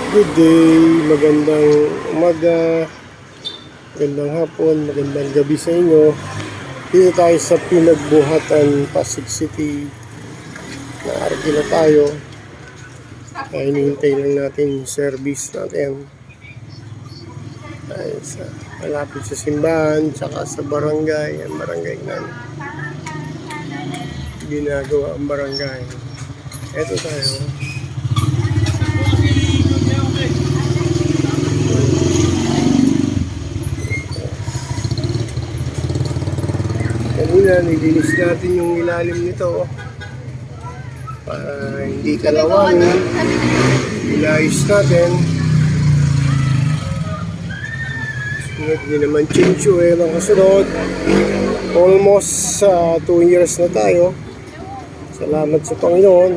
Good day, magandang umaga, magandang hapon, magandang gabi sa inyo. Dito tayo sa Pinagbuhatan, Pasig City. Naargi na tayo. Kaya hinihintay lang natin yung service natin. Tayo sa malapit sa simbahan, tsaka sa barangay. Ang barangay namin. Ginagawa ang barangay. Eto tayo. Kanina, nilinis natin yung ilalim nito para hindi kalawangin. Inayos natin. Sunod din naman chinchu ang kasunod. Almost 2 years na tayo. Salamat sa Panginoon.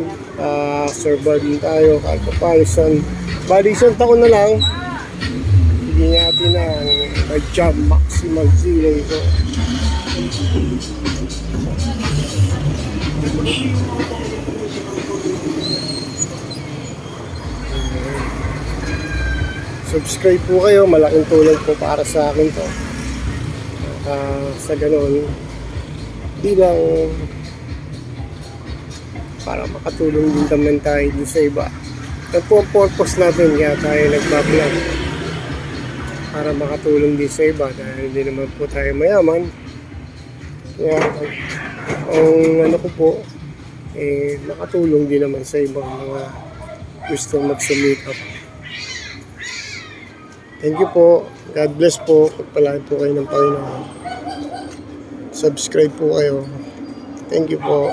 Survive din tayo kahit papaalisan. Bali isang taon na lang. Hindi natin ang mag-jump maximal zero ito. Subscribe po kayo, malaking tulong po para sa akin to. Sa ganun, bilang para makatulong din naman tayo dun sa iba. Ito po ang purpose natin kaya tayo nagbablog, para makatulong din sa iba dahil hindi naman po tayo mayaman. Kaya ang ano ko po makatulong din naman sa ibang mga gusto magsumikap. Thank you po. God bless po. Pagpalain po kayo ng Panginoon. Subscribe po kayo. Thank you po.